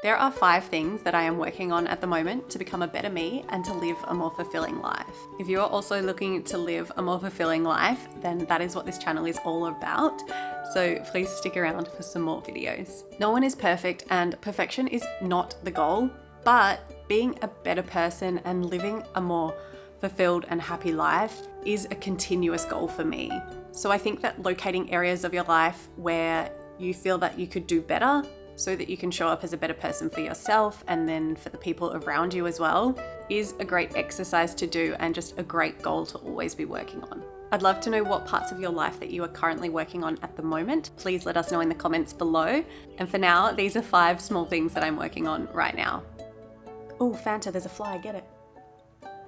There are 5 things that I am working on at the moment to become a better me and to live a more fulfilling life. If you are also looking to live a more fulfilling life, then that is what this channel is all about. So please stick around for some more videos. No one is perfect and perfection is not the goal, but being a better person and living a more fulfilled and happy life is a continuous goal for me. So I think that locating areas of your life where you feel that you could do better so that you can show up as a better person for yourself and then for the people around you as well is a great exercise to do and just a great goal to always be working on. I'd love to know what parts of your life that you are currently working on at the moment. Please let us know in the comments below. And for now, these are 5 small things that I'm working on right now. Oh, Fanta, there's a fly, get it.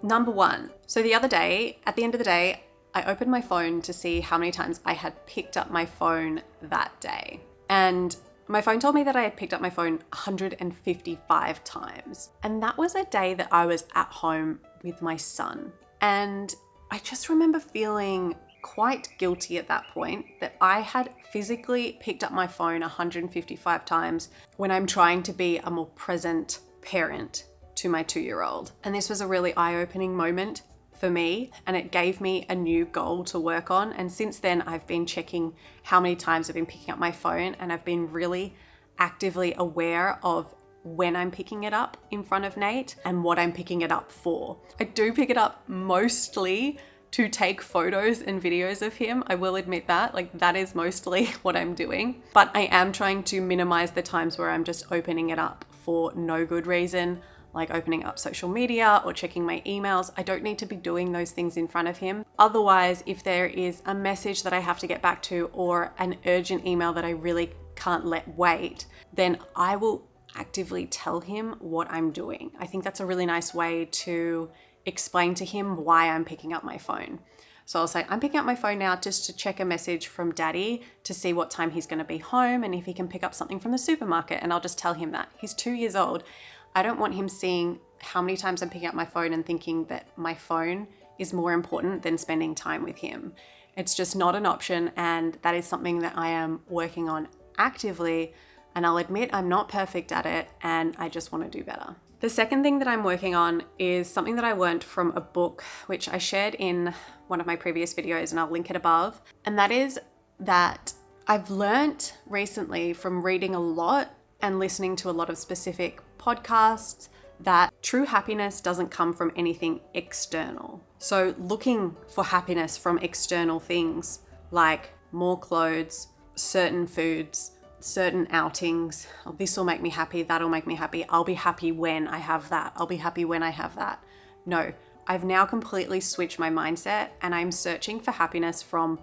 Number 1. So the other day, at the end of the day, I opened my phone to see how many times I had picked up my phone that day. And my phone told me that I had picked up my phone 155 times. And that was a day that I was at home with my son. And I just remember feeling quite guilty at that point that I had physically picked up my phone 155 times when I'm trying to be a more present parent to my 2-year-old. And this was a really eye-opening moment for me, and it gave me a new goal to work on. And since then, I've been checking how many times I've been picking up my phone, and I've been really actively aware of when I'm picking it up in front of Nate and what I'm picking it up for. I do pick it up mostly to take photos and videos of him. I will admit that, like that is mostly what I'm doing, but I am trying to minimize the times where I'm just opening it up for no good reason, like opening up social media or checking my emails. I don't need to be doing those things in front of him. Otherwise, if there is a message that I have to get back to or an urgent email that I really can't let wait, then I will actively tell him what I'm doing. I think that's a really nice way to explain to him why I'm picking up my phone. So I'll say, I'm picking up my phone now just to check a message from daddy to see what time he's going to be home and if he can pick up something from the supermarket. And I'll just tell him that. He's 2 years old. I don't want him seeing how many times I'm picking up my phone and thinking that my phone is more important than spending time with him. It's just not an option, and that is something that I am working on actively, and I'll admit I'm not perfect at it and I just want to do better. The second thing that I'm working on is something that I learned from a book which I shared in one of my previous videos, and I'll link it above, and that is that I've learned recently from reading a lot and listening to a lot of specific podcasts that true happiness doesn't come from anything external. So looking for happiness from external things like more clothes, certain foods, certain outings, oh, this will make me happy, that'll make me happy, I'll be happy when I have that, I'll be happy when I have that. No, I've now completely switched my mindset and I'm searching for happiness from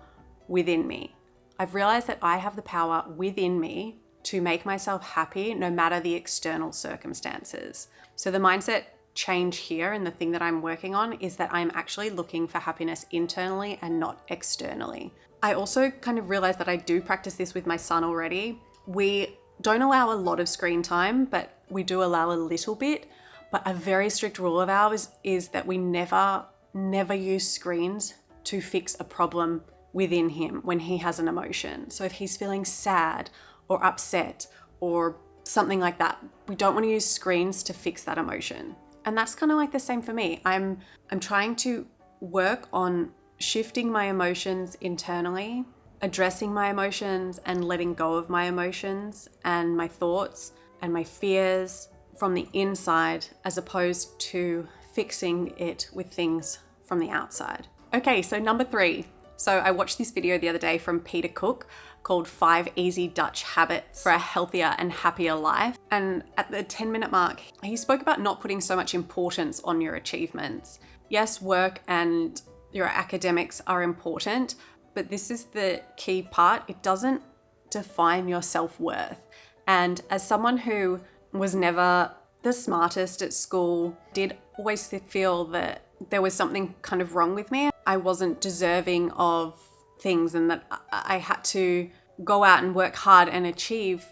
within me. I've realized that I have the power within me to make myself happy no matter the external circumstances. So the mindset change here and the thing that I'm working on is that I'm actually looking for happiness internally and not externally. I also kind of realized that I do practice this with my son already. We don't allow a lot of screen time, but we do allow a little bit. But a very strict rule of ours is that we never use screens to fix a problem within him when he has an emotion. So if he's feeling sad or upset or something like that, we don't want to use screens to fix that emotion. And that's kind of like the same for me. I'm trying to work on shifting my emotions internally, addressing my emotions and letting go of my emotions and my thoughts and my fears from the inside as opposed to fixing it with things from the outside. Okay, so number 3. So I watched this video the other day from Peter Cook called 5 Easy Dutch Habits for a Healthier and Happier Life. And at the 10-minute mark, he spoke about not putting so much importance on your achievements. Yes, work and your academics are important, but this is the key part. It doesn't define your self-worth. And as someone who was never the smartest at school, did always feel that there was something kind of wrong with me. I wasn't deserving of things and that I had to go out and work hard and achieve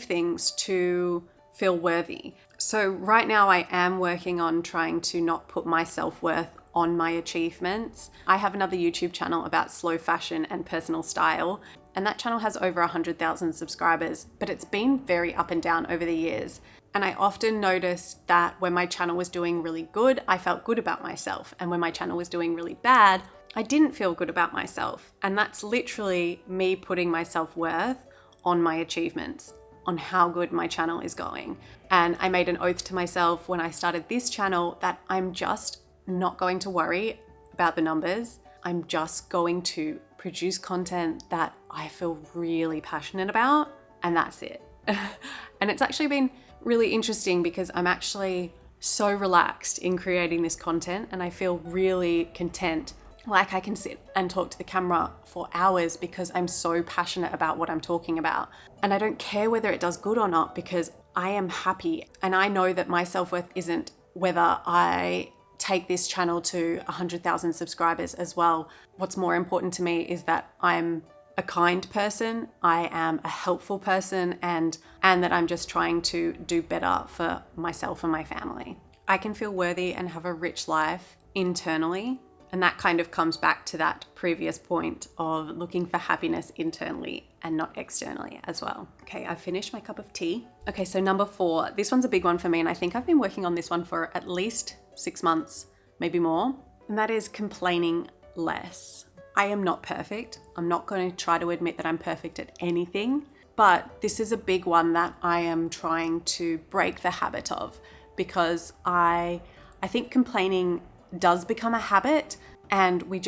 things to feel worthy. So right now I am working on trying to not put my self-worth on my achievements. I have another YouTube channel about slow fashion and personal style, and that channel has over 100,000 subscribers, but it's been very up and down over the years. And I often noticed that when my channel was doing really good, I felt good about myself. And when my channel was doing really bad, I didn't feel good about myself. And that's literally me putting my self-worth on my achievements, on how good my channel is going. And I made an oath to myself when I started this channel that I'm just not going to worry about the numbers. I'm just going to produce content that I feel really passionate about, and that's it. And it's actually been really interesting because I'm actually so relaxed in creating this content, and I feel really content. Like I can sit and talk to the camera for hours because I'm so passionate about what I'm talking about. And I don't care whether it does good or not because I am happy. And I know that my self-worth isn't whether I take this channel to 100,000 subscribers as well. What's more important to me is that I'm a kind person, I am a helpful person, and that I'm just trying to do better for myself and my family. I can feel worthy and have a rich life internally. And that kind of comes back to that previous point of looking for happiness internally and not externally as well. Okay, I've finished my cup of tea. Okay, so number 4, this one's a big one for me, and I think I've been working on this one for at least 6 months, maybe more, and that is complaining less. I am not perfect. I'm not going to try to admit that I'm perfect at anything, but this is a big one that I am trying to break the habit of, because I think complaining does become a habit, and we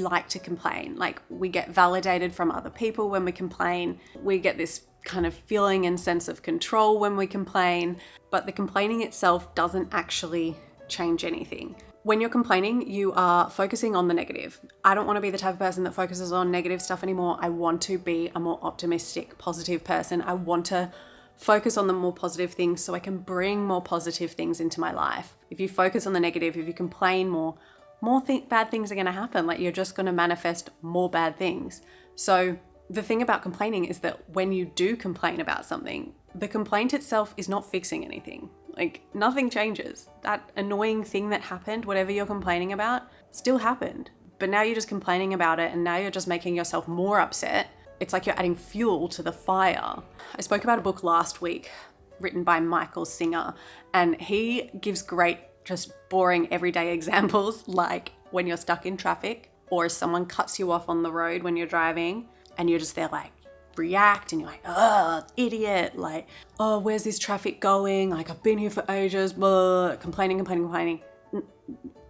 like to complain. Like, we get validated from other people when we complain. We get this kind of feeling and sense of control when we complain, but the complaining itself doesn't actually change anything. When you're complaining, you are focusing on the negative. I don't want to be the type of person that focuses on negative stuff anymore. I want to be a more optimistic, positive person. I want to focus on the more positive things so I can bring more positive things into my life. If you focus on the negative, if you complain more bad things are going to happen. Like, you're just going to manifest more bad things. So the thing about complaining is that when you do complain about something, the complaint itself is not fixing anything. Like, nothing changes. That annoying thing that happened, whatever you're complaining about, still happened. But now you're just complaining about it, and now you're just making yourself more upset. It's like you're adding fuel to the fire. I spoke about a book last week written by Michael Singer, and he gives great, just boring everyday examples, like when you're stuck in traffic or someone cuts you off on the road when you're driving and you're just there like react and you're like, oh, idiot, like, oh, where's this traffic going? Like, I've been here for ages, blah, complaining.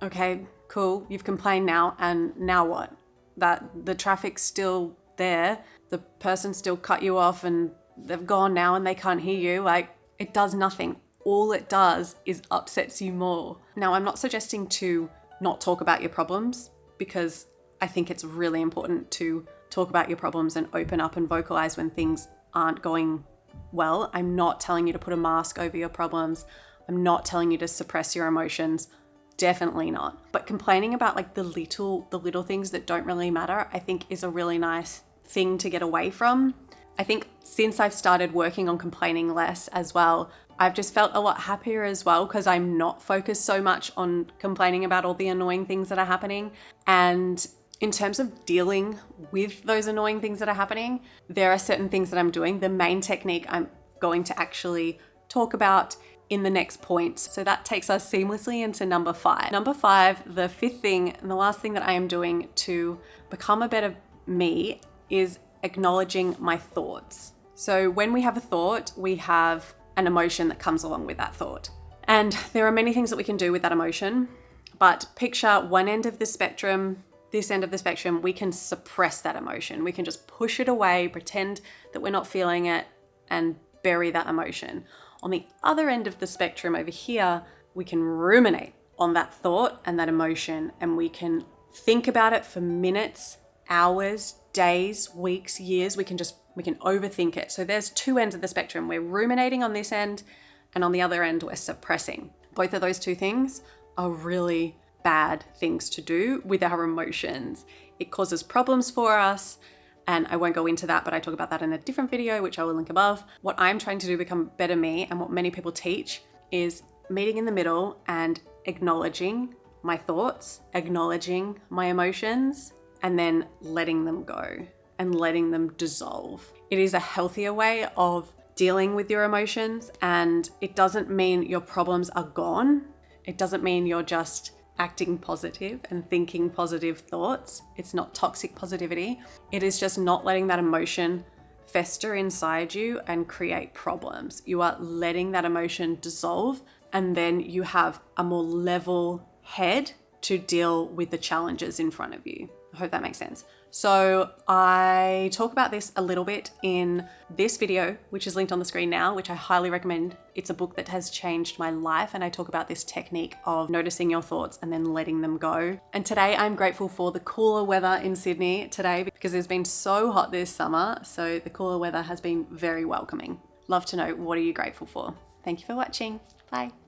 Okay, cool. You've complained now, and now what? That the traffic's still there. The person still cut you off and they've gone now and they can't hear you. Like, it does nothing. All it does is upsets you more. Now, I'm not suggesting to not talk about your problems, because I think it's really important to talk about your problems and open up and vocalize when things aren't going well. I'm not telling you to put a mask over your problems. I'm not telling you to suppress your emotions. Definitely not. But complaining about like the little things that don't really matter, I think is a really nice thing to get away from. I think since I've started working on complaining less as well, I've just felt a lot happier as well, because I'm not focused so much on complaining about all the annoying things that are happening. And in terms of dealing with those annoying things that are happening, there are certain things that I'm doing. The main technique I'm going to actually talk about in the next point. So that takes us seamlessly into number 5. Number 5, the 5th thing and the last thing that I am doing to become a better me is acknowledging my thoughts. So when we have a thought, we have an emotion that comes along with that thought. And there are many things that we can do with that emotion, but picture one end of the spectrum, this end of the spectrum, we can suppress that emotion. We can just push it away, pretend that we're not feeling it, and bury that emotion. On the other end of the spectrum over here, we can ruminate on that thought and that emotion, and we can think about it for minutes, hours, days, weeks, years. We can overthink it. So there's 2 ends of the spectrum. We're ruminating on this end, and on the other end, we're suppressing. Both of those 2 things are really bad things to do with our emotions. It causes problems for us, and I won't go into that, but I talk about that in a different video, which I will link above. What I'm trying to do to become better me, and what many people teach, is meeting in the middle and acknowledging my thoughts, acknowledging my emotions, and then letting them go and letting them dissolve. It is a healthier way of dealing with your emotions, and it doesn't mean your problems are gone. It doesn't mean you're just acting positive and thinking positive thoughts. It's not toxic positivity. It is just not letting that emotion fester inside you and create problems. You are letting that emotion dissolve, and then you have a more level head to deal with the challenges in front of you. I hope that makes sense. So I talk about this a little bit in this video, which is linked on the screen now, which I highly recommend. It's a book that has changed my life, and I talk about this technique of noticing your thoughts and then letting them go. And today I'm grateful for the cooler weather in Sydney today, because it's been so hot this summer. So the cooler weather has been very welcoming. Love to know, what are you grateful for? Thank you for watching. Bye.